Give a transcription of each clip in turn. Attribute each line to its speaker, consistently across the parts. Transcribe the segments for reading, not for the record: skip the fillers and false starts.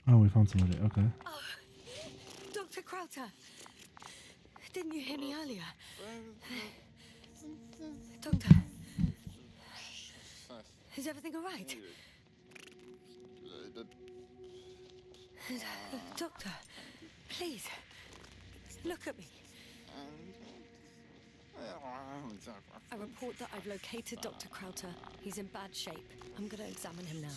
Speaker 1: Oh, we found somebody. Okay.
Speaker 2: Oh, Dr. Crowther. Didn't you hear me earlier? Doctor, is everything all right? Doctor, please, look at me. I report that I've located Dr. Crowther. He's in bad shape. I'm going to examine him now.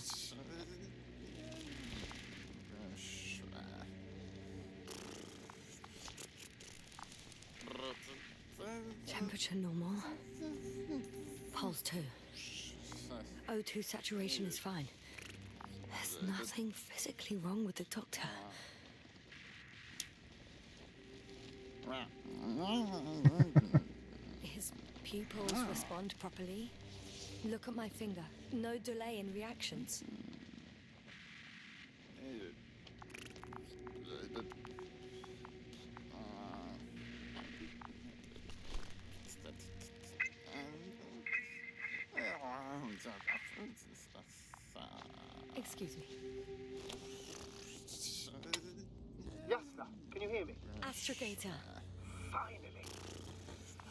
Speaker 2: Temperature normal. Pulse 2. O2 saturation is fine. There's nothing physically wrong with the doctor. His pupils respond properly. Look at my finger. No delay in reactions. Excuse me.
Speaker 3: Yasna, can you hear me?
Speaker 2: Astrogator.
Speaker 3: Finally.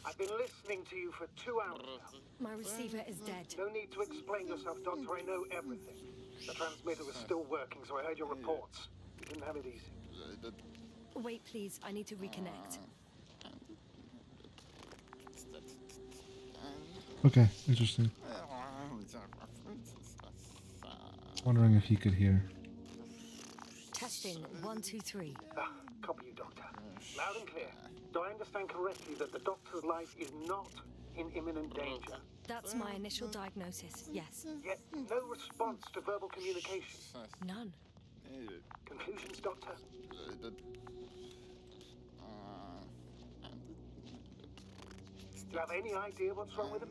Speaker 3: I've been listening to you for 2 hours now.
Speaker 2: My receiver is dead.
Speaker 3: No need to explain yourself, Doctor. I know everything. The transmitter was still working, so I heard your reports. You didn't have it easy.
Speaker 2: Wait, please. I need to reconnect.
Speaker 1: Okay, interesting. Wondering if he could hear.
Speaker 2: Testing 1, 2, 3.
Speaker 3: Copy you, Doctor. Loud and clear. Do I understand correctly that the Doctor's life is not in imminent danger?
Speaker 2: That's my initial diagnosis, yes.
Speaker 3: Yet no response to verbal communication.
Speaker 2: None.
Speaker 3: Conclusions, Doctor? Do you have any idea what's wrong with him?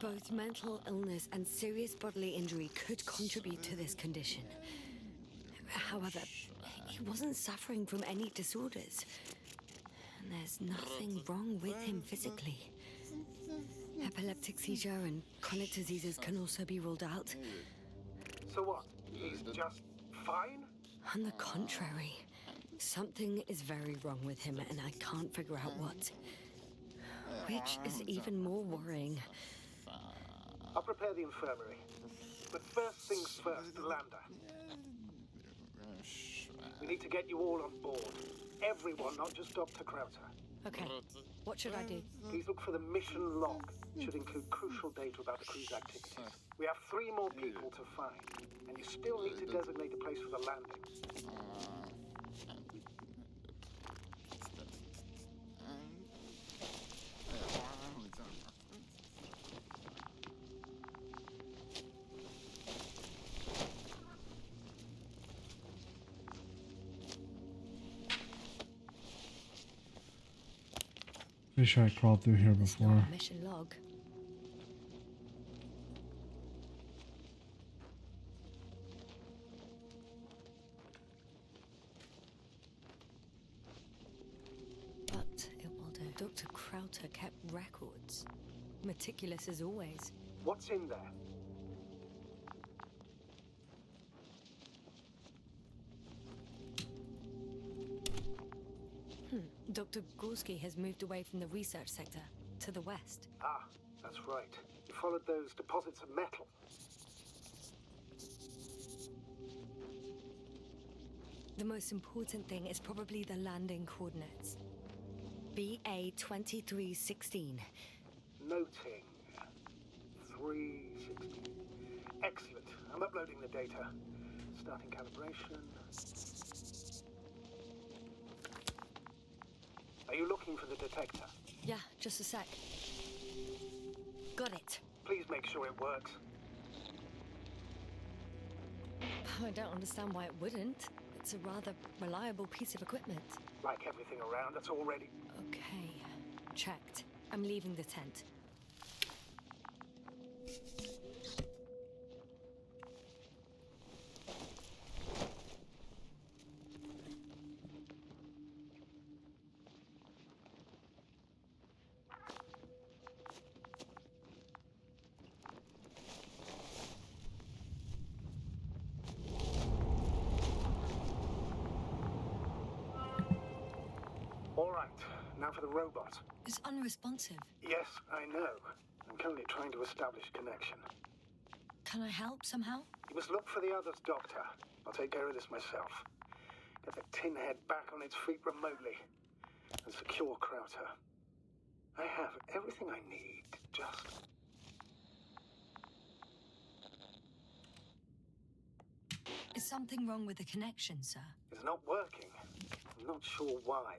Speaker 2: Both mental illness and serious bodily injury could contribute to this condition. However, he wasn't suffering from any disorders. And there's nothing wrong with him physically. Epileptic seizure and chronic diseases can also be ruled out.
Speaker 3: So what? He's just fine?
Speaker 2: On the contrary, something is very wrong with him and I can't figure out what. Which is even more worrying.
Speaker 3: I'll prepare the infirmary. But first things first, the lander. We need to get you all on board. Everyone, not just Dr. Crowther.
Speaker 2: Okay, what should I do?
Speaker 3: Please look for the mission log. It should include crucial data about the crew's activities. We have 3 more people to find, and you still need to designate a place for the landing.
Speaker 1: Pretty sure I crawled through here
Speaker 2: It's
Speaker 1: before.
Speaker 2: not a mission log. But it will do. Dr. Crowther kept records. Meticulous as always.
Speaker 3: What's in there?
Speaker 2: Dr. Gorski has moved away from the research sector to the west.
Speaker 3: Ah, that's right. You followed those deposits of metal.
Speaker 2: The most important thing is probably the landing coordinates. BA-2316.
Speaker 3: Noting. 316. Excellent. I'm uploading the data. Starting calibration. Are you looking for the detector?
Speaker 2: Yeah, just a sec. Got it.
Speaker 3: Please make sure it works.
Speaker 2: I don't understand why it wouldn't. It's a rather reliable piece of equipment.
Speaker 3: Like everything around that's already...
Speaker 2: Okay, checked. I'm leaving the tent.
Speaker 3: Now for the robot.
Speaker 2: It's unresponsive.
Speaker 3: Yes, I know. I'm currently trying to establish a connection.
Speaker 2: Can I help somehow?
Speaker 3: You must look for the others, Doctor. I'll take care of this myself. Get the tin head back on its feet remotely. And secure Krauter. I have everything I need. Just...
Speaker 2: Is something wrong with the connection, sir?
Speaker 3: It's not working. I'm not sure why.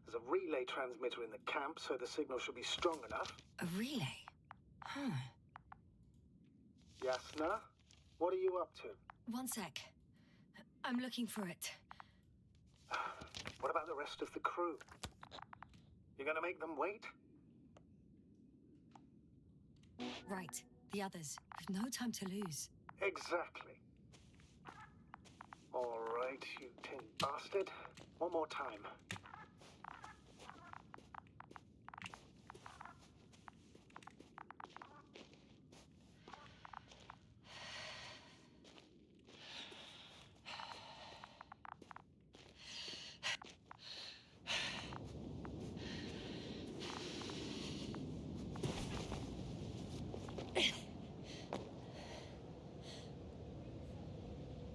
Speaker 3: There's a relay transmitter in the camp, so the signal should be strong enough.
Speaker 2: A relay? Huh.
Speaker 3: Yasna, what are you up to?
Speaker 2: One sec. I'm looking for it.
Speaker 3: What about the rest of the crew? You're gonna make them wait?
Speaker 2: Right. The others. We've no time to lose.
Speaker 3: Exactly. All right, you tin bastard. One more time.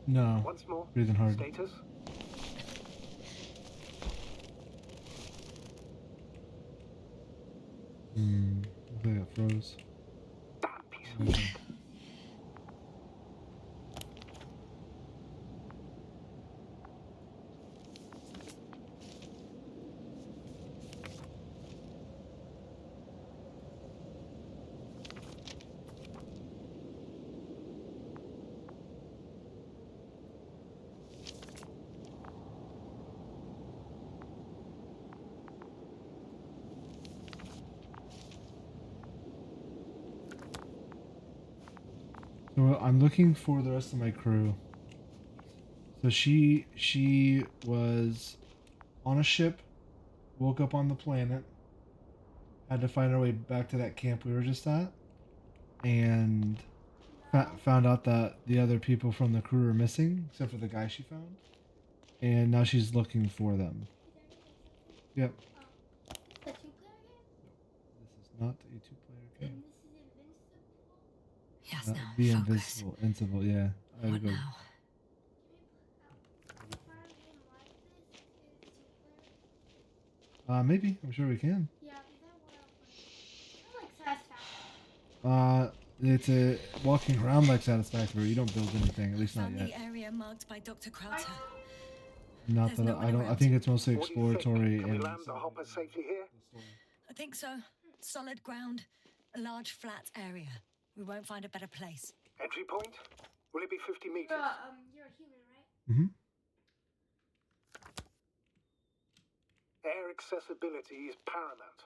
Speaker 1: No.
Speaker 3: Once more.
Speaker 1: Breathing hard.
Speaker 3: Status?
Speaker 1: I think it froze.
Speaker 3: Damn piece of shit.
Speaker 1: So I'm looking for the rest of my crew. So she was on a ship, woke up on the planet, had to find her way back to that camp we were just at, and found out that the other people from the crew were missing, except for the guy she found. And now she's looking for them. Yep.
Speaker 4: The two-player game?
Speaker 1: This is not a two-player
Speaker 4: And
Speaker 1: game.
Speaker 4: this is Invincible?
Speaker 2: Yasna,
Speaker 1: Be
Speaker 2: focus.
Speaker 1: Invincible, yeah. I
Speaker 2: What
Speaker 1: would go.
Speaker 2: now?
Speaker 4: Can we play a game like this? Is two-player?
Speaker 1: Maybe. I'm sure we can.
Speaker 4: Yeah, because I want to play. I like Satisfaction.
Speaker 1: It's a walking around like Satisfactory. You don't build anything, at least not
Speaker 2: Found
Speaker 1: yet.
Speaker 2: the area marked by Dr. Krauter.
Speaker 1: Not
Speaker 2: There's
Speaker 1: that
Speaker 2: no one
Speaker 1: I don't. I
Speaker 2: around.
Speaker 1: think it's mostly
Speaker 3: What do you think?
Speaker 1: exploratory
Speaker 3: Can we
Speaker 1: and.
Speaker 3: land the hopper safely here?
Speaker 2: I think so. Solid ground, a large flat area. We won't find a better place.
Speaker 3: Entry point? Will it be 50 meters?
Speaker 4: You're a human, right?
Speaker 3: Air accessibility is paramount.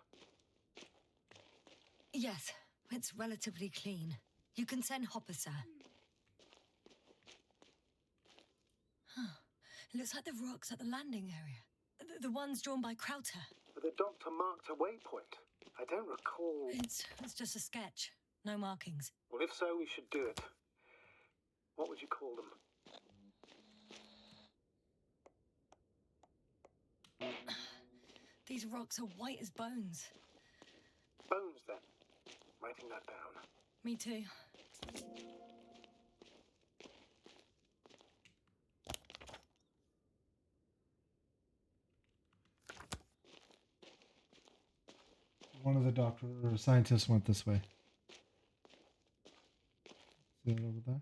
Speaker 2: Yes, it's relatively clean. You can send Hopper, sir. Huh. It looks like the rocks at the landing area. The ones drawn by Krauter.
Speaker 3: But the doctor marked a waypoint. I don't recall...
Speaker 2: It's just a sketch. No markings.
Speaker 3: Well, if so, we should do it. What would you call them?
Speaker 2: These rocks are white as bones.
Speaker 3: Bones, then. Writing that down.
Speaker 2: Me too.
Speaker 1: One of the doctor or scientists went this way. See that over there?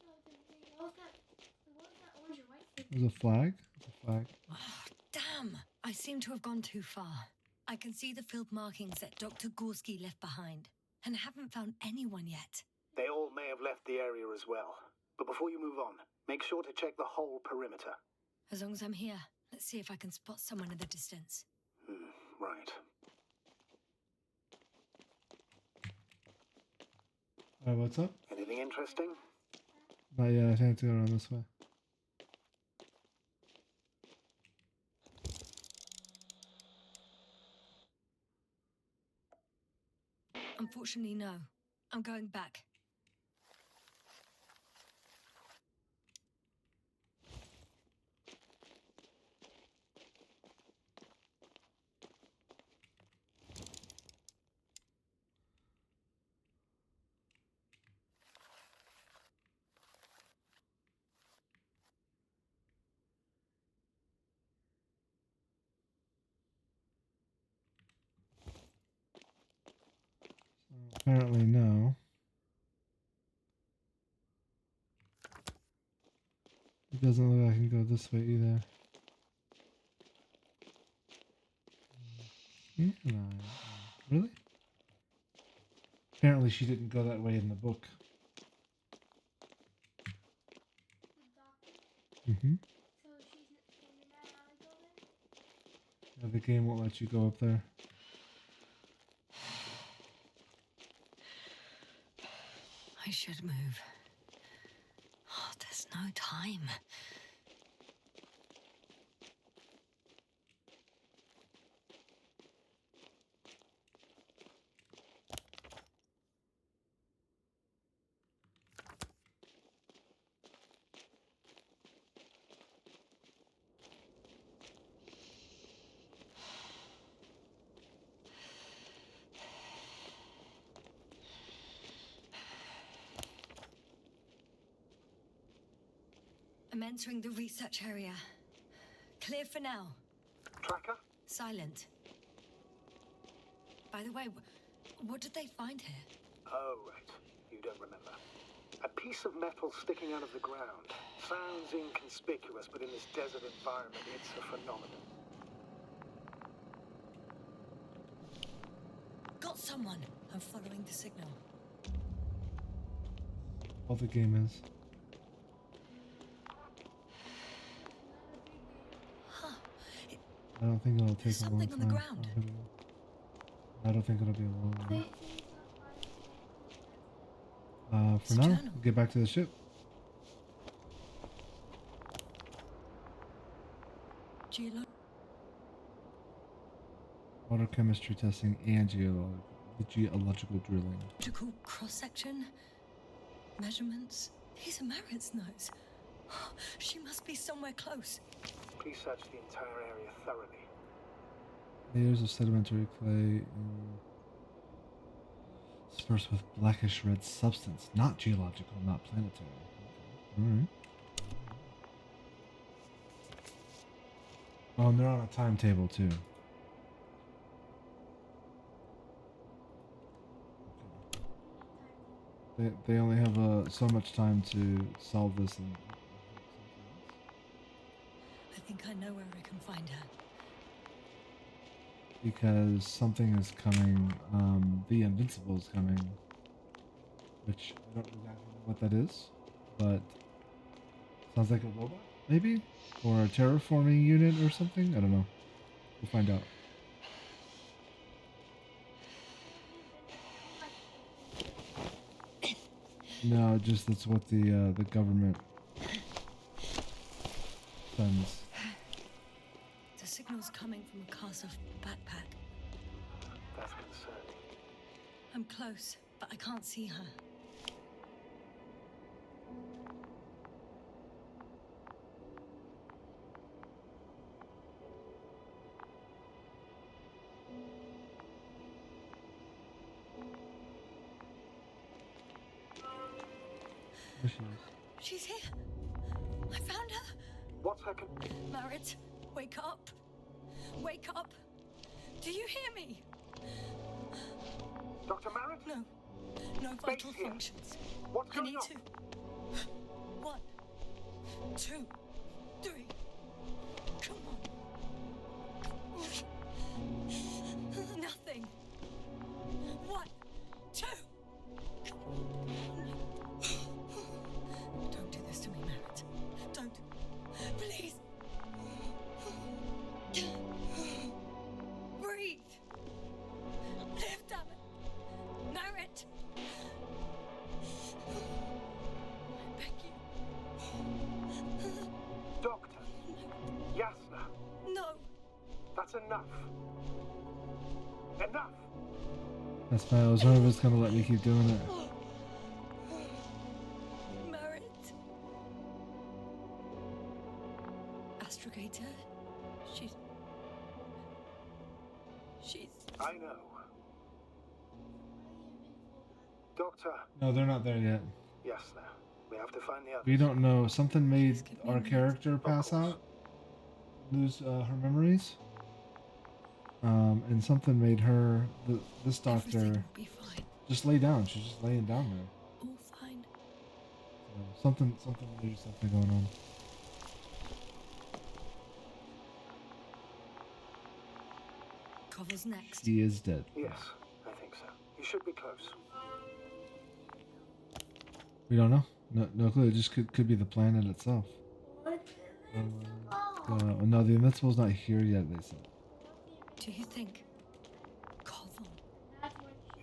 Speaker 4: What was that orange and white thing?
Speaker 1: There's a flag. It's a flag.
Speaker 2: Oh, damn! I seem to have gone too far. I can see the field markings that Dr. Gorski left behind, and haven't found anyone yet.
Speaker 3: They all may have left the area as well. But before you move on, make sure to check the whole perimeter.
Speaker 2: As long as I'm here, let's see if I can spot someone in the distance.
Speaker 3: Right.
Speaker 1: Alright, what's up?
Speaker 3: Anything interesting?
Speaker 1: Not yet. I think it's going around this way.
Speaker 2: Unfortunately, no. I'm going back.
Speaker 1: Apparently, no. It doesn't look like I can go this way either. Yeah, no. Really? Apparently, she didn't go that way in the book.
Speaker 4: The doctor.
Speaker 1: Mm-hmm.
Speaker 4: So can you not alley go there?
Speaker 1: Yeah, the game won't let you go up there.
Speaker 2: I should move. Oh, there's no time. I'm entering the research area. Clear for now.
Speaker 3: Tracker?
Speaker 2: Silent. By the way, what did they find here?
Speaker 3: Oh, right. You don't remember. A piece of metal sticking out of the ground. Sounds inconspicuous, but in this desert environment, it's a phenomenon.
Speaker 2: Got someone. I'm following the signal.
Speaker 1: All the game is.
Speaker 2: Huh.
Speaker 1: I don't think it'll take
Speaker 2: There's
Speaker 1: a long
Speaker 2: something
Speaker 1: time.
Speaker 2: on the ground.
Speaker 1: I don't think it'll be a long
Speaker 4: Say
Speaker 1: one.
Speaker 4: so far.
Speaker 1: For
Speaker 2: It's a
Speaker 1: now,
Speaker 2: journal.
Speaker 1: get back to the ship.
Speaker 2: Geolo.
Speaker 1: Water chemistry testing and geological drilling.
Speaker 2: Geological cross-section. Measurements. These are Marit's notes. She must be somewhere close.
Speaker 3: Please search the entire area thoroughly.
Speaker 1: Layers of sedimentary clay dispersed with blackish red substance. Not geological, not planetary. Alright. Oh, and they're on a timetable too. They only have so much time to solve this and
Speaker 2: I think I know where I can find her.
Speaker 1: because something is coming. The Invincible is coming, which I don't exactly know what that is, but sounds like a robot, maybe, or a terraforming unit or something. I don't know. We'll find out. No, just that's what the government sends.
Speaker 2: The signal's coming from a castle backpack.
Speaker 3: That's concerning.
Speaker 2: I'm close, but I can't see her.
Speaker 1: There she is.
Speaker 2: She's here. I found her.
Speaker 3: What's her con-
Speaker 2: Marit, wake up. Wake up. Do you hear me?
Speaker 3: Dr. Marit?
Speaker 2: No. No vital
Speaker 3: here.
Speaker 2: functions.
Speaker 3: What's
Speaker 2: I
Speaker 3: going
Speaker 2: need
Speaker 3: on?
Speaker 2: to. 1, 2, 3. Come on. Nothing. 1, 2. Don't do this to me, Marit. Don't. Please. Breathe. Live, damn it. Marit. I beg you.
Speaker 3: Doctor. Yasna.
Speaker 2: No.
Speaker 3: That's enough. Enough!
Speaker 1: That's fine. I was wondering if it's gonna let me keep doing it.
Speaker 2: Marit. Astrogator. She's.
Speaker 3: I know. Doctor.
Speaker 1: No, they're not there yet.
Speaker 3: Yasna. We have to find the others.
Speaker 1: We don't know. Something made
Speaker 2: Please give me
Speaker 1: our
Speaker 2: a minute.
Speaker 1: character pass
Speaker 3: course.
Speaker 1: out, lose her memories. And something made her, this
Speaker 2: Everything
Speaker 1: doctor,
Speaker 2: will be fine.
Speaker 1: Just lay down. She's just laying down there.
Speaker 2: All fine.
Speaker 1: So something weird, something going on.
Speaker 2: Cover's next.
Speaker 1: He is dead.
Speaker 3: Yes, I think so. You should be close.
Speaker 1: We don't know. No clue. It just could be the planet itself. No, the Invincible's not here yet, they said.
Speaker 2: Do you think? Koval.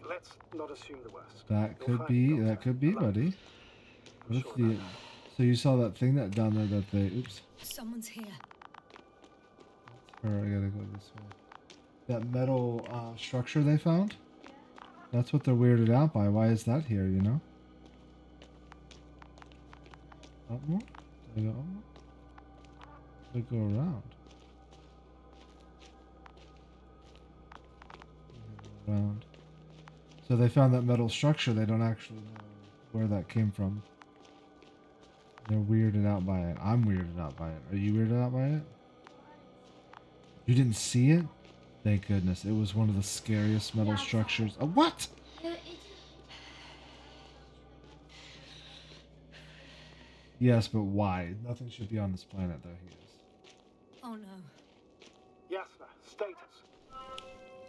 Speaker 3: Let's not assume the worst.
Speaker 1: That
Speaker 3: You'll
Speaker 1: could
Speaker 3: find
Speaker 1: be,
Speaker 3: the
Speaker 1: that
Speaker 3: doctor
Speaker 1: could be,
Speaker 3: alive.
Speaker 1: buddy.
Speaker 3: I'm
Speaker 1: What if
Speaker 3: sure
Speaker 1: the...
Speaker 3: that-
Speaker 1: So you saw that thing that down there that they... Oops.
Speaker 2: Someone's here.
Speaker 1: Or I gotta go this way. That metal structure they found? That's what they're weirded out by. Why is that here, you know? Up more? Did I go up more? Did I go around? Around. So they found that metal structure. They don't actually know where that came from. They're weirded out by it. I'm weirded out by it. Are you weirded out by it? You didn't see it? Thank goodness. It was one of the scariest metal structures. What? Yes, but why? Nothing should be on this planet, though. He is.
Speaker 2: Oh no.
Speaker 3: Yasna, status.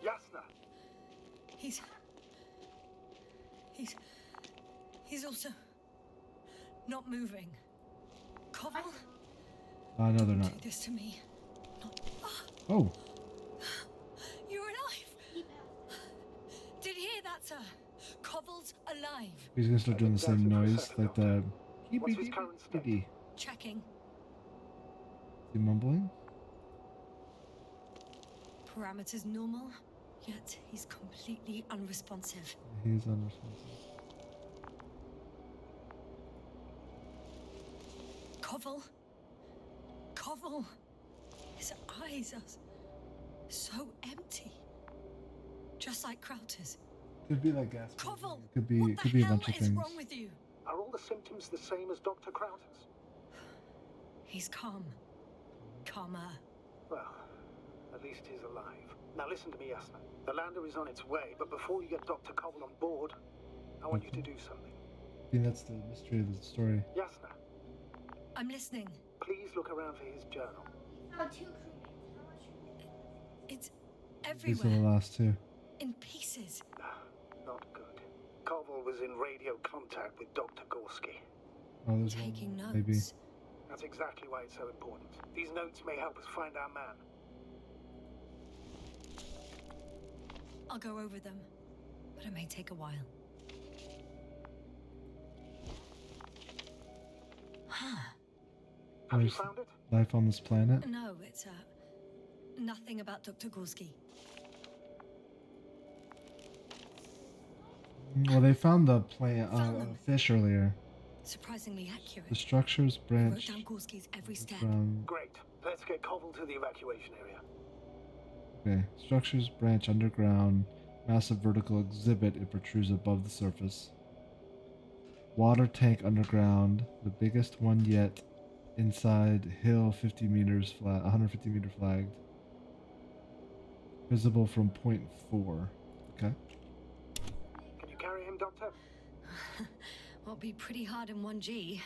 Speaker 3: Yasna.
Speaker 2: He's also not moving. Koval?
Speaker 1: No, they're not.
Speaker 2: Do this to me. Not.
Speaker 1: Oh,
Speaker 2: You're alive. Did you hear that, sir? Koval's alive.
Speaker 1: he's gonna start doing the same
Speaker 3: That's it for a
Speaker 1: noise,
Speaker 3: second,
Speaker 1: like the.
Speaker 3: What's his current state?
Speaker 1: Is
Speaker 2: Checking.
Speaker 1: he mumbling?
Speaker 2: Parameters normal, yet he's completely unresponsive.
Speaker 1: He's unresponsive.
Speaker 2: Koval. His eyes are so empty. Just like Krauter's.
Speaker 1: Could be like gas.
Speaker 2: Koval!
Speaker 1: Could be.
Speaker 2: What
Speaker 1: It could
Speaker 2: the
Speaker 1: be a
Speaker 2: hell
Speaker 1: bunch of
Speaker 2: is
Speaker 1: things.
Speaker 2: wrong with you?
Speaker 3: Are all the symptoms the same as Dr. Crowder's?
Speaker 2: He's calm. Calmer.
Speaker 3: Well, at least he's alive. Now listen to me, Yasna. The lander is on its way, but before you get Dr. Cole on board, I want you to do something.
Speaker 1: I think that's the mystery of the story.
Speaker 3: Yasna,
Speaker 2: I'm listening.
Speaker 3: please look around for his journal.
Speaker 4: Found 2 crewmates. How much?
Speaker 2: It's
Speaker 1: These are the
Speaker 2: everywhere.
Speaker 1: last two.
Speaker 2: In pieces.
Speaker 3: Not good. Koval was in radio contact with Dr. Gorski.
Speaker 1: Oh, there's
Speaker 2: Taking
Speaker 1: one,
Speaker 2: notes.
Speaker 1: maybe.
Speaker 3: That's exactly why it's so important. These notes may help us find our man.
Speaker 2: I'll go over them, but it may take a while. Huh.
Speaker 3: Have you
Speaker 1: There's
Speaker 3: found it?
Speaker 1: life on this planet.
Speaker 2: No, it's nothing about Dr. Gorski.
Speaker 1: Well, they found the plant,
Speaker 2: Found them.
Speaker 1: fish earlier.
Speaker 2: Surprisingly accurate.
Speaker 1: The structures
Speaker 2: Wrote
Speaker 1: branch
Speaker 2: down Gorski's every step.
Speaker 1: from.
Speaker 3: Great. Let's get Koval to the evacuation area.
Speaker 1: Okay, structures branch underground. Massive vertical exhibit. It protrudes above the surface. Water tank underground, the biggest one yet. Inside hill, 50 meters flat, 150 meter flagged. Visible from point 4. Okay.
Speaker 3: Can you carry him, Doctor?
Speaker 2: Won't be pretty hard in 1G.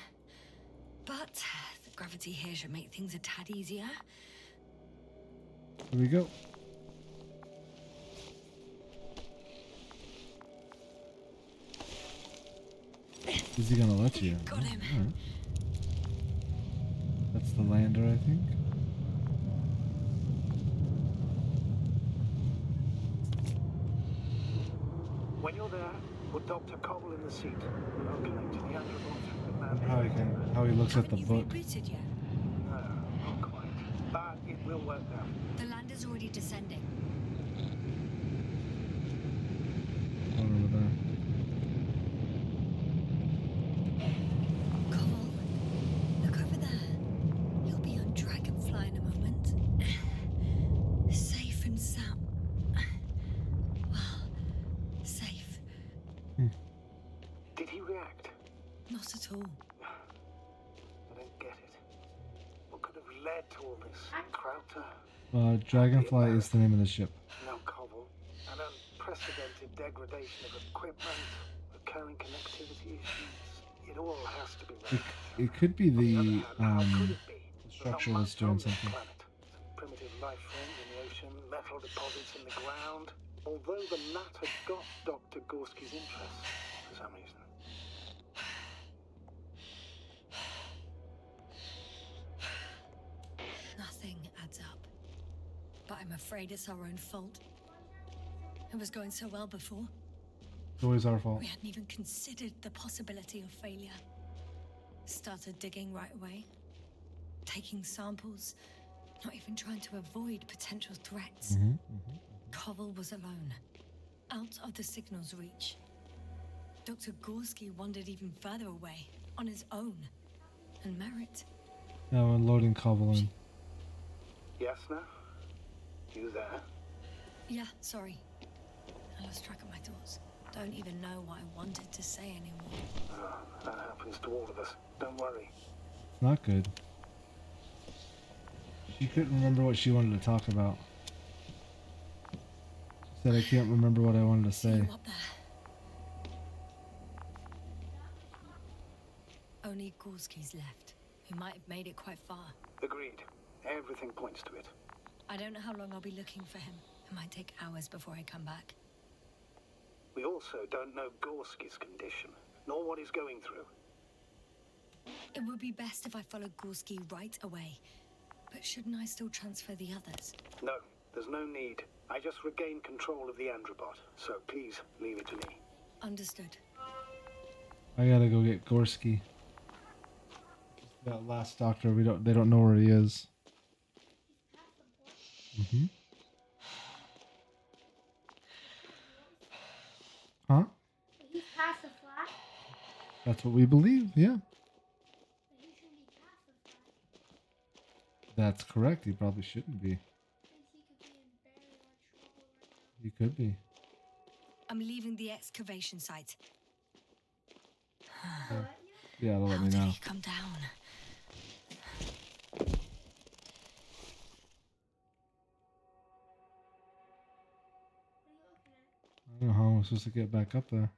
Speaker 2: But the gravity here should make things a tad easier.
Speaker 1: Here we go. Is he gonna let you?
Speaker 2: Got him.
Speaker 1: Alright. That's the lander, I think.
Speaker 3: When you're there, put Dr. Koval in the seat. And I'll connect to the other one through the
Speaker 1: How he looks at
Speaker 2: Haven't
Speaker 1: the
Speaker 2: you
Speaker 1: book.
Speaker 2: rebooted yet?
Speaker 3: No, not quite. But it will work now.
Speaker 2: The lander's already descending.
Speaker 1: One over there.
Speaker 2: Koval, look over there. You'll be on Dragonfly in a moment. Safe and sound. Well, safe.
Speaker 3: Did he react?
Speaker 2: Not at all.
Speaker 3: I don't get it. What could have led to all this? Crowder?
Speaker 1: Dragonfly is the name of the ship.
Speaker 3: No Koval. An unprecedented degradation of equipment, recurring connectivity issues. It all has to be managed.
Speaker 1: It could be
Speaker 3: On the other
Speaker 1: the
Speaker 3: hand, how could it be? There's not
Speaker 1: structure that's
Speaker 3: much
Speaker 1: doing
Speaker 3: on this
Speaker 1: something.
Speaker 3: planet. Some primitive life forms in the ocean, metal deposits in the ground. Although the latter got Dr. Gorski's interest for some reason.
Speaker 2: Nothing adds up. But I'm afraid it's our own fault. It was going so well before.
Speaker 1: It's always our fault.
Speaker 2: We hadn't even considered the possibility of failure. Started digging right away. Taking samples. Not even trying to avoid potential threats. Koval was alone. Out of the signal's reach. Dr. Gorski wandered even further away. On his own. And Merritt.
Speaker 1: Now unloading Koval in.
Speaker 3: Yasna? You there?
Speaker 2: Yeah, sorry. I lost track of my thoughts. Don't even know what I wanted to say anymore.
Speaker 3: Oh, that happens to all of us. Don't worry.
Speaker 1: It's not good. She couldn't remember what she wanted to talk about. She said, I can't remember what I wanted to
Speaker 2: See
Speaker 1: say.
Speaker 2: you up there. Only Gorski's left. He might have made it quite far.
Speaker 3: Agreed. Everything points to it.
Speaker 2: I don't know how long I'll be looking for him. It might take hours before I come back.
Speaker 3: We also don't know Gorski's condition, nor what he's going through.
Speaker 2: It would be best if I followed Gorski right away. But shouldn't I still transfer the others?
Speaker 3: No, there's no need. I just regained control of the Androbot, so please leave it to me.
Speaker 2: Understood.
Speaker 1: I gotta go get Gorski. That last doctor, they don't know where he is. Huh?
Speaker 4: He's past the flat.
Speaker 1: That's what we believe, yeah.
Speaker 4: But he shouldn't be past the flat.
Speaker 1: That's correct. He probably shouldn't be.
Speaker 4: Thinks he could be in very large trouble right now.
Speaker 1: He could be.
Speaker 2: I'm leaving the excavation site.
Speaker 1: Yeah, they'll let
Speaker 2: How
Speaker 1: me
Speaker 2: did
Speaker 1: know.
Speaker 2: he come down?
Speaker 1: I don't know how I'm supposed to get back up there.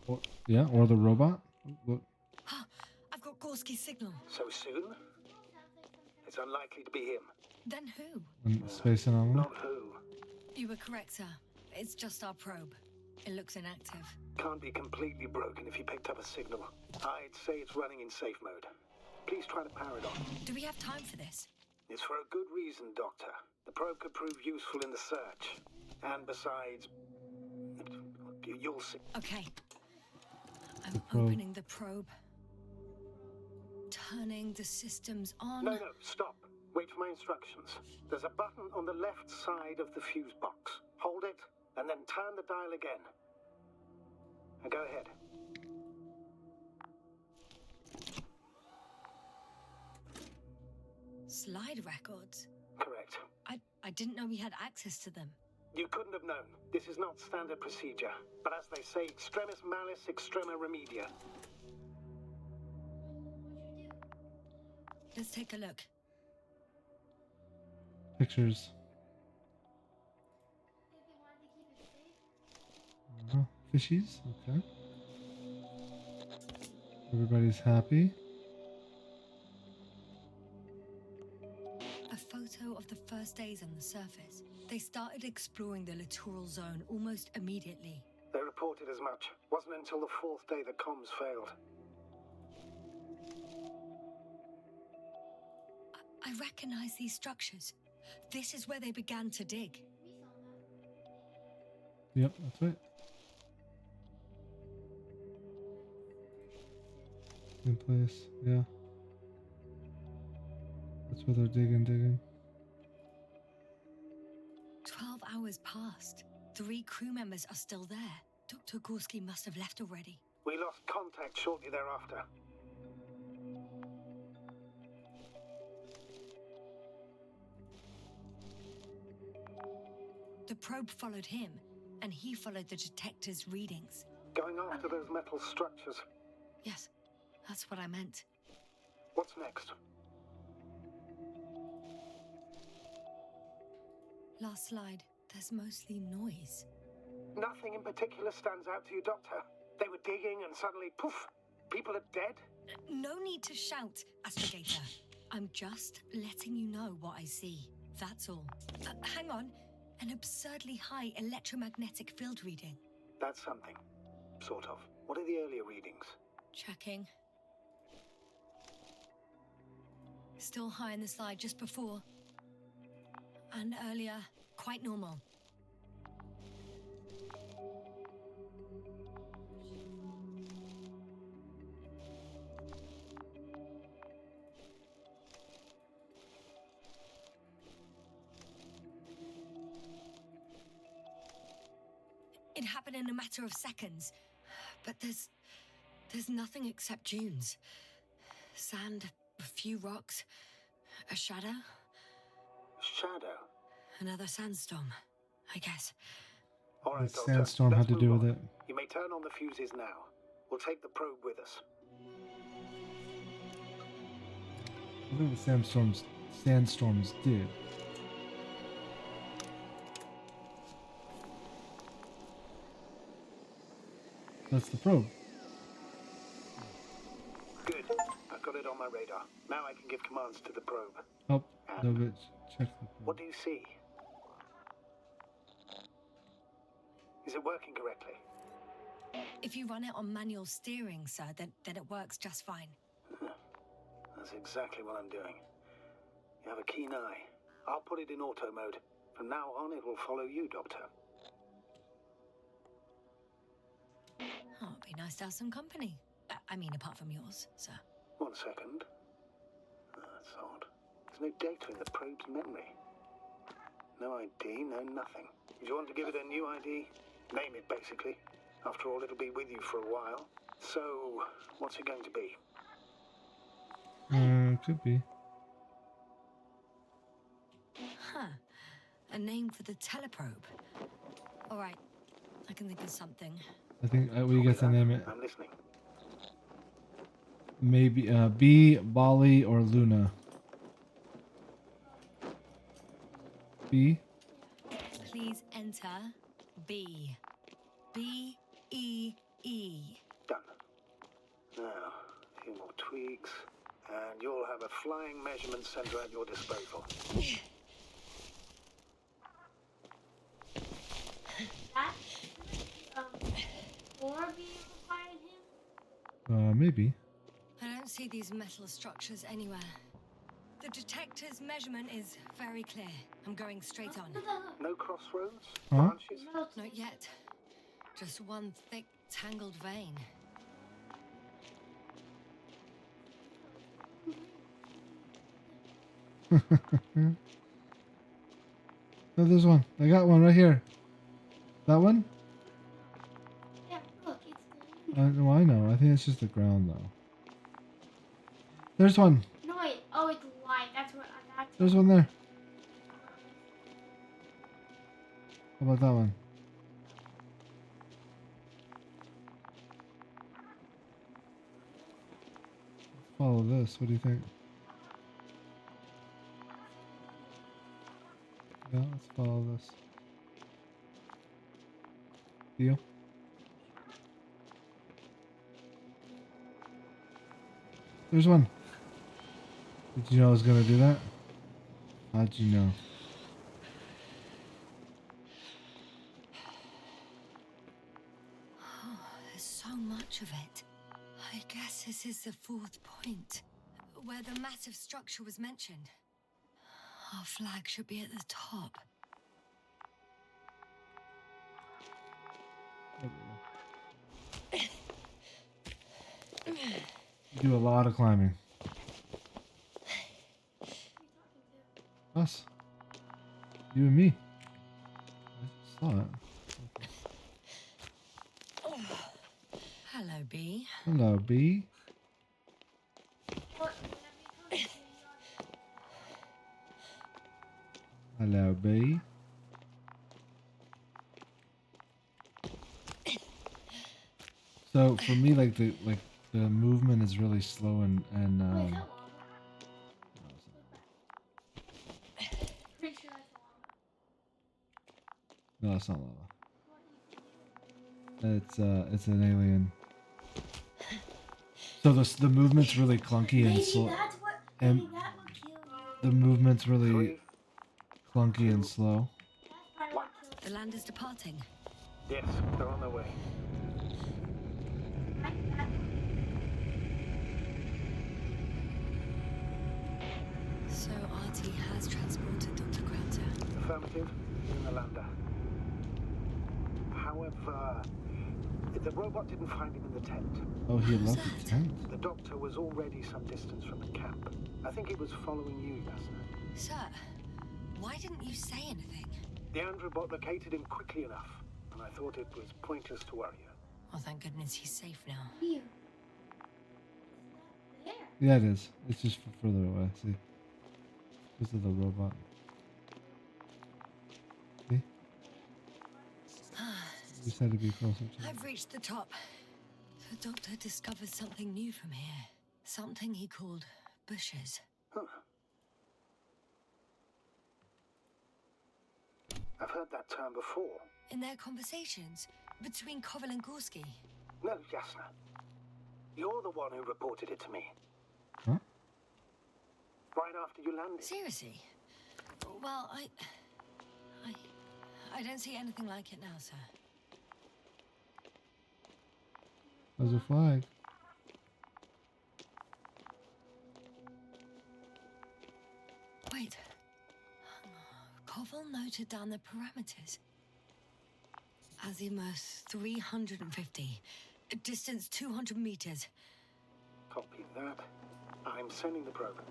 Speaker 1: Or, yeah, or the robot. Look,
Speaker 2: I've got Gorski's signal.
Speaker 3: So soon? It's unlikely to be him.
Speaker 2: Then who?
Speaker 1: and space anomaly.
Speaker 3: Not who.
Speaker 2: You were correct, sir. It's just our probe. It looks inactive.
Speaker 3: Can't be completely broken if he picked up a signal. I'd say it's running in safe mode. Please try to power it on.
Speaker 2: Do we have time for this?
Speaker 3: It's for a good reason, Doctor. The probe could prove useful in the search. And besides, you'll see.
Speaker 2: Okay. I'm
Speaker 1: probe.
Speaker 2: opening the probe. Turning the systems on.
Speaker 3: No, stop. Wait for my instructions. There's a button on the left side of the fuse box. Hold it, and then turn the dial again. Now go ahead.
Speaker 2: Slide records?
Speaker 3: Correct.
Speaker 2: I didn't know we had access to them.
Speaker 3: You couldn't have known. This is not standard procedure. But as they say, extremis malis, extrema remedia.
Speaker 4: What'd you do?
Speaker 2: Let's take a look.
Speaker 1: Pictures.
Speaker 4: Think they wanted to keep it safe?
Speaker 1: Fishies. Okay. Everybody's happy.
Speaker 2: A photo of the first days on the surface. They started exploring the littoral zone almost immediately.
Speaker 3: They reported as much. Wasn't until the fourth day the comms failed.
Speaker 2: I recognize these structures. This is where they began to dig.
Speaker 4: We saw that.
Speaker 1: Yep, that's right. In place, yeah. That's where they're digging.
Speaker 2: 12 hours passed. 3 crew members are still there. Dr. Gorski must have left already.
Speaker 3: We lost contact shortly thereafter.
Speaker 2: The probe followed him, and he followed the detector's readings.
Speaker 3: Going after those metal structures.
Speaker 2: Yes, that's what I meant.
Speaker 3: What's next?
Speaker 2: last slide. There's mostly noise.
Speaker 3: Nothing in particular stands out to you, Doctor? They were digging and suddenly, poof, people are dead?
Speaker 2: No need to shout, astrogator. I'm just letting you know what I see. That's all. Hang on. An absurdly high electromagnetic field reading.
Speaker 3: That's something. Sort of. What are the earlier readings?
Speaker 2: Checking. Still high in the slide just before. And earlier, quite normal. It happened in a matter of seconds. But there's nothing except dunes. Sand, a few rocks, a shadow.
Speaker 3: Shadow?
Speaker 2: Another sandstorm, I guess.
Speaker 3: All right,
Speaker 1: The
Speaker 3: Doctor.
Speaker 1: sandstorm
Speaker 3: Let's
Speaker 1: had to do
Speaker 3: move
Speaker 1: with
Speaker 3: on.
Speaker 1: it.
Speaker 3: You may turn on the fuses now. We'll take the probe with us.
Speaker 1: I think the sandstorms did. That's the probe.
Speaker 3: Good. I've got it on my radar. Now I can give commands to the probe.
Speaker 1: Oh, Novik, check the
Speaker 3: What
Speaker 1: probe.
Speaker 3: do you see? Is it working correctly?
Speaker 2: If you run it on manual steering, sir, then it works just fine.
Speaker 3: That's exactly what I'm doing. You have a keen eye. I'll put it in auto mode. From now on, it will follow you, Doctor.
Speaker 2: Oh, it'd be nice to have some company. I mean, apart from yours, sir.
Speaker 3: 1 second. That's odd. There's no data in the probe's memory. No ID, no nothing. Do you want to give it a new ID? Name it, basically. After all, it'll be with you for a while. So, what's it going to be?
Speaker 1: Could be.
Speaker 2: Huh. A name for the teleprobe. All right. I can think of something.
Speaker 1: I think we get to name it.
Speaker 3: I'm listening.
Speaker 1: Maybe B, Bali, or Luna. B.
Speaker 2: Please enter B. B-E-E.
Speaker 3: Done. Now, a few more tweaks, and you'll have a flying measurement center at your disposal.
Speaker 4: That or be required him?
Speaker 1: Maybe.
Speaker 2: I don't see these metal structures anywhere. The detector's measurement is very clear. I'm going straight on.
Speaker 3: No crossroads?
Speaker 1: Huh?
Speaker 3: Branches?
Speaker 2: Not yet. Just one thick, tangled vein.
Speaker 1: No, there's one. I got one right here. That one?
Speaker 4: Yeah, look, it's
Speaker 1: No, I know. I think it's just the ground, though. There's one.
Speaker 4: no wait. Oh, it's light. That's what I got.
Speaker 1: There's one there. How about that one? Let's follow this. What do you think? Yeah, let's follow this. Deal? There's one. Did you know I was gonna do that? How'd you know?
Speaker 2: Oh, there's so much of it. I guess this is the fourth point, where the massive structure was mentioned. Our flag should be at the top.
Speaker 1: You do a lot of climbing. Us. You and me. I saw it.
Speaker 2: Hello, B.
Speaker 1: Hello, B.
Speaker 4: What?
Speaker 1: Hello, B. So for me, like the movement is really slow and
Speaker 4: Wait, is that lava? Pretty sure that's lava.
Speaker 1: No, it's not lava. It's an alien. So the movement's really clunky and slow.
Speaker 4: Maybe that would kill you.
Speaker 1: The movement's really
Speaker 3: 3,
Speaker 1: clunky and slow.
Speaker 4: That's probably what killed
Speaker 2: The land is departing.
Speaker 3: yes, they're on their way.
Speaker 2: So RT has transported Dr. Krauter.
Speaker 3: Affirmative, in the lander. However, the robot didn't find him in the tent.
Speaker 1: Oh, he
Speaker 2: How's
Speaker 1: left the
Speaker 2: that?
Speaker 1: tent.
Speaker 3: The doctor was already some distance from the camp. I think he was following you, Yasna.
Speaker 2: Sir, why didn't you say anything?
Speaker 3: The androbot located him quickly enough, and I thought it was pointless to worry you.
Speaker 2: Well, thank goodness he's safe now.
Speaker 4: here. There.
Speaker 1: Yeah, it is. It's just further away. See, because of the robot. See, we said to be closer to.
Speaker 2: I've reached the top. The doctor discovered something new from here. Something he called bushes.
Speaker 3: Huh. I've heard that term before.
Speaker 2: In their conversations between Koval and Gorski.
Speaker 3: No, Yasna. You're the one who reported it to me.
Speaker 1: Huh?
Speaker 3: Right after you landed.
Speaker 2: Seriously? Well, I don't see anything like it now, sir.
Speaker 1: There's a flag.
Speaker 2: Wait. Koval noted down the parameters. Azimuth 350. Distance 200 meters.
Speaker 3: Copy that. I'm sending the probe.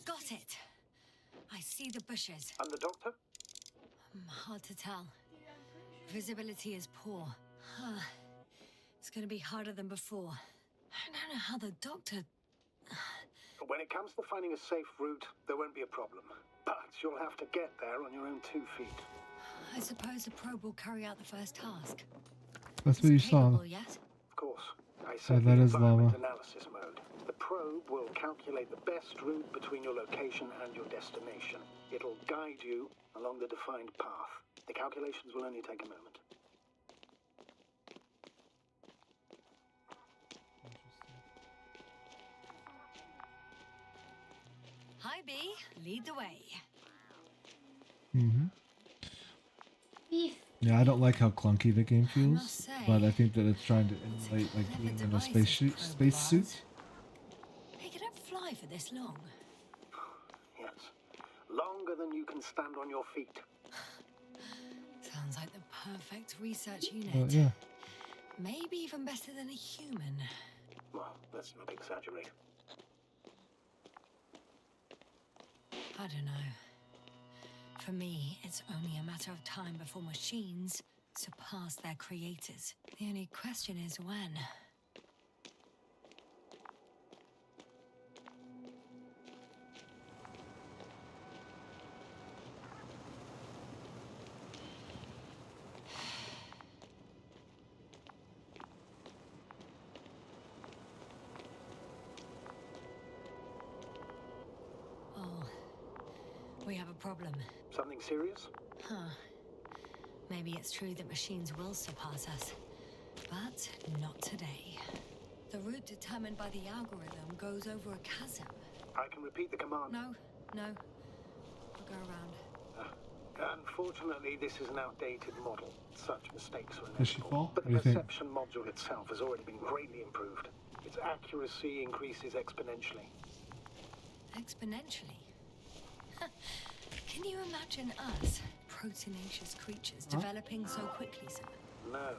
Speaker 2: Got it. I see the bushes.
Speaker 3: And the doctor?
Speaker 2: Hard to tell. Visibility is poor. It's gonna be harder than before. I don't know how the doctor...
Speaker 3: When it comes to finding a safe route, there won't be a problem. But you'll have to get there on your own 2 feet.
Speaker 2: I suppose the probe will carry out the first task.
Speaker 1: That's what you saw.
Speaker 2: Capable yet?
Speaker 3: Of course, I set
Speaker 1: that
Speaker 3: the
Speaker 1: is
Speaker 3: environment
Speaker 1: lava.
Speaker 3: analysis mode. The probe will calculate the best route between your location and your destination. It'll guide you along the defined path. The calculations will only take a moment.
Speaker 2: Hi, B. Lead the way.
Speaker 1: Mm-hmm.
Speaker 4: Beef.
Speaker 1: Yeah, I don't like how clunky the game feels,
Speaker 2: must say,
Speaker 1: but I think that it's trying to emulate like being in a space suit.
Speaker 2: Hey, can it fly for this long?
Speaker 3: Yes. Longer than you can stand on your feet.
Speaker 2: Sounds like the perfect research unit.
Speaker 1: But yeah,
Speaker 2: Maybe even better than a human.
Speaker 3: Well, let's not exaggerate.
Speaker 2: I don't know. For me, it's only a matter of time before machines surpass their creators. The only question is when. Oh, we have a problem.
Speaker 3: Something serious?
Speaker 2: Huh. Maybe it's true that machines will surpass us, but not today. The route determined by the algorithm goes over a chasm.
Speaker 3: I can repeat the command.
Speaker 2: No. We'll go around.
Speaker 3: Unfortunately, this is an outdated model. Such mistakes are
Speaker 1: Does she
Speaker 3: inevitable.
Speaker 1: fall?
Speaker 3: But
Speaker 1: What do
Speaker 3: the
Speaker 1: you think?
Speaker 3: perception module itself has already been greatly improved. Its accuracy increases exponentially.
Speaker 2: Exponentially. Can you imagine us, proteinaceous creatures, developing so quickly, sir?
Speaker 3: No,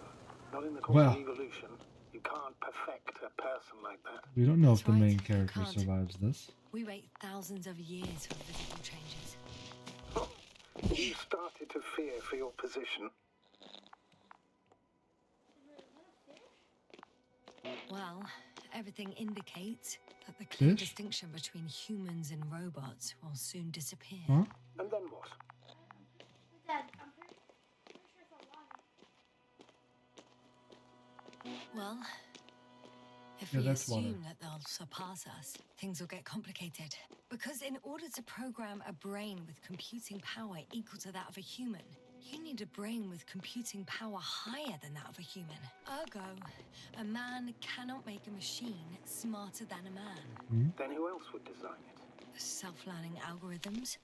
Speaker 3: not in the course
Speaker 1: Well.
Speaker 3: of evolution. You can't perfect a person like that.
Speaker 1: we don't know
Speaker 2: That's
Speaker 1: if the
Speaker 2: right,
Speaker 1: main
Speaker 2: you
Speaker 1: character
Speaker 2: can't.
Speaker 1: survives this.
Speaker 2: We wait thousands of years for visible changes.
Speaker 3: You started to fear for your position.
Speaker 2: Well, everything indicates that the clear
Speaker 1: Fish?
Speaker 2: distinction between humans and robots will soon disappear.
Speaker 1: Huh?
Speaker 3: And then what?
Speaker 4: Dad, I'm pretty
Speaker 2: Well, if
Speaker 1: Yeah,
Speaker 2: we
Speaker 1: that's water.
Speaker 2: assume that they'll surpass us, things will get complicated. Because in order to program a brain with computing power equal to that of a human, you need a brain with computing power higher than that of a human. Ergo, a man cannot make a machine smarter than a man.
Speaker 3: Then who else would design it?
Speaker 2: Self-learning algorithms,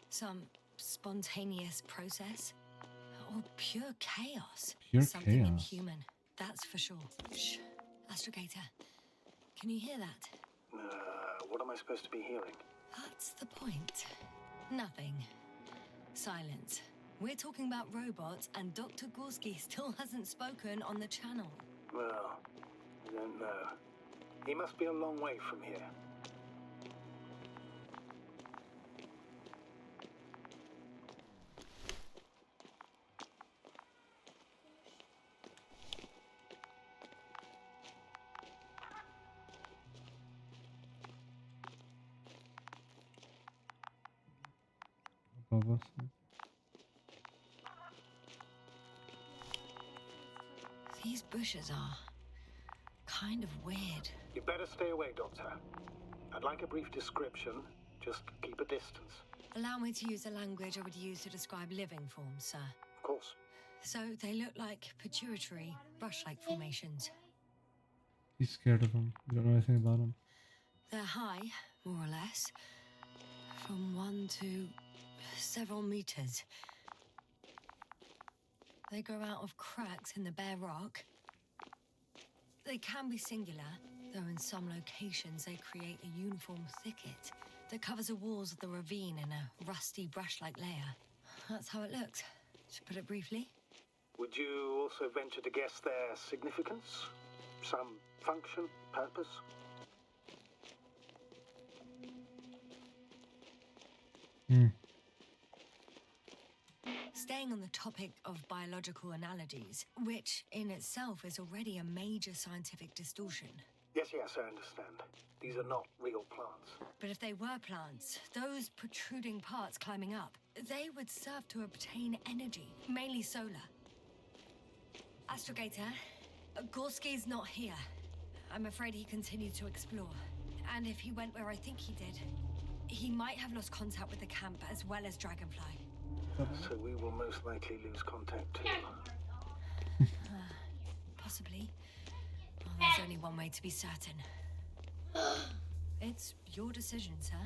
Speaker 2: some spontaneous process, or pure chaos.
Speaker 1: Pure
Speaker 2: Something
Speaker 1: chaos.
Speaker 2: inhuman, that's for sure. Shh, astrogator, can you hear that?
Speaker 3: What am I supposed to be hearing?
Speaker 2: That's the point. Nothing. Silence. We're talking about robots, and Dr. Gorski still hasn't spoken on the channel.
Speaker 3: Well, I don't know. He must be a long way from here.
Speaker 1: Above us.
Speaker 2: These bushes are kind of weird.
Speaker 3: You better stay away, Doctor. I'd like a brief description. Just keep a distance.
Speaker 2: Allow me to use the language I would use to describe living forms, sir.
Speaker 3: Of course.
Speaker 2: So they look like pituitary, brush-like formations.
Speaker 1: He's scared of him. We don't know anything about him.
Speaker 2: They're high, more or less, from 1 to several meters. They grow out of cracks in the bare rock. They can be singular, though in some locations they create a uniform thicket that covers the walls of the ravine in a rusty brush-like layer. That's how it looks, to put it briefly.
Speaker 3: Would you also venture to guess their significance? Some function, purpose?
Speaker 2: Staying on the topic of biological analogies, which in itself is already a major scientific distortion.
Speaker 3: Yes, I understand. These are not real plants.
Speaker 2: But if they were plants, those protruding parts climbing up, they would serve to obtain energy, mainly solar. Astrogator, Gorski's not here. I'm afraid he continued to explore. And if he went where I think he did, he might have lost contact with the camp as well as Dragonfly.
Speaker 3: So we will most likely lose contact too.
Speaker 2: Possibly. Well, there's only one way to be certain. It's your decision, sir.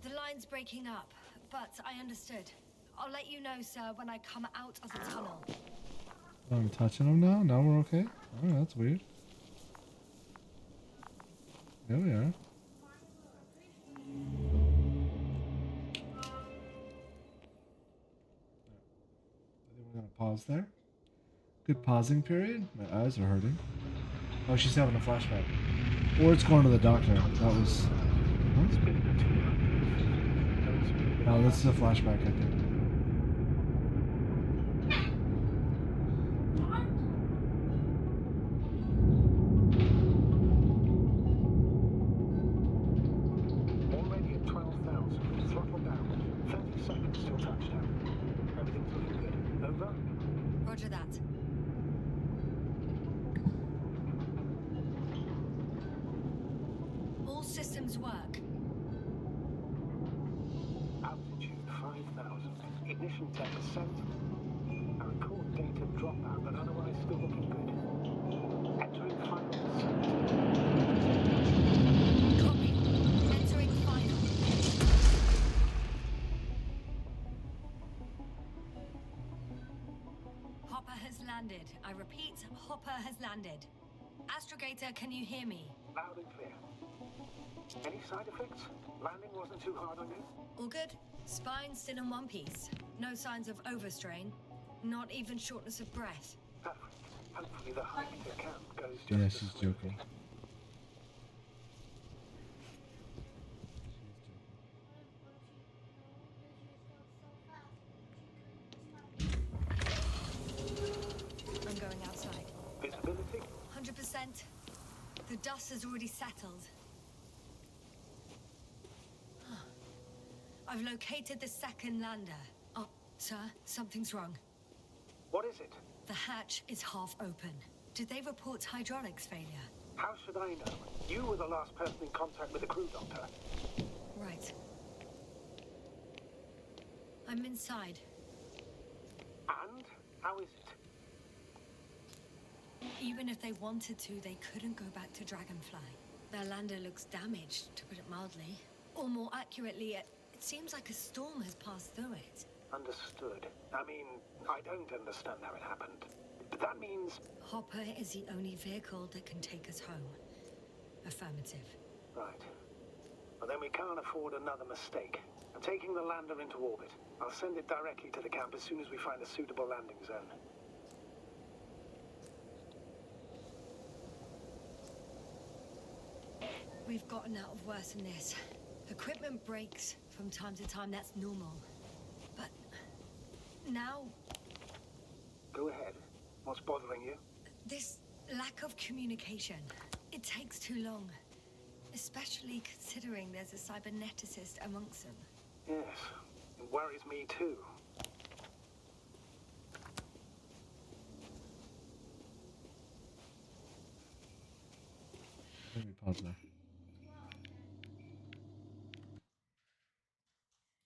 Speaker 2: The line's breaking up, but I understood. I'll let you know, sir, when I come out of the tunnel.
Speaker 1: I'm touching him now? Now we're okay? Oh, that's weird. There we are. We're gonna pause there. Good pausing period. My eyes are hurting. Oh, she's having a flashback. Or it's going to the doctor. That was... Huh? No, this is a flashback, I think.
Speaker 3: Already at 12,000. Throttle down. 30 seconds till touchdown. Everything's looking good. Over?
Speaker 2: Roger that. All systems work.
Speaker 3: Altitude 5,000. Ignition 10%. I record data dropout, but otherwise still looking good. Entering final descent.
Speaker 2: Copy. Entering final. Hopper has landed. I repeat, Hopper has landed. Astrogator, can you hear me?
Speaker 3: Loud and clear. Any side effects? Landing wasn't too hard on you?
Speaker 2: All good? Spine still in one piece. No signs of overstrain. Not even shortness of breath.
Speaker 3: Perfect. Hopefully the hike to camp goes just
Speaker 1: Yeah,
Speaker 3: as
Speaker 1: she's
Speaker 3: smoothly.
Speaker 1: joking.
Speaker 2: I'm going outside.
Speaker 3: Visibility?
Speaker 2: 100%. The dust has already settled. I've located the second lander. Oh, sir, something's wrong.
Speaker 3: What is it?
Speaker 2: The hatch is half open. Did they report hydraulics failure?
Speaker 3: How should I know? You were the last person in contact with the crew, Doctor.
Speaker 2: Right. I'm inside.
Speaker 3: And? How is it?
Speaker 2: Even if they wanted to, they couldn't go back to Dragonfly. Their lander looks damaged, to put it mildly. Or more accurately, it seems like a storm has passed through it.
Speaker 3: Understood. I mean, I don't understand how it happened. But that means...
Speaker 2: Hopper is the only vehicle that can take us home. Affirmative.
Speaker 3: Right. Well, then we can't afford another mistake. I'm taking the lander into orbit. I'll send it directly to the camp as soon as we find a suitable landing zone.
Speaker 2: We've gotten out of worse than this. Equipment breaks from time to time, that's normal. But now,
Speaker 3: Go ahead. What's bothering you?
Speaker 2: this lack of communication, it takes too long. Especially considering there's a cyberneticist amongst them.
Speaker 3: Yes. It worries me too.
Speaker 1: Let me pause there.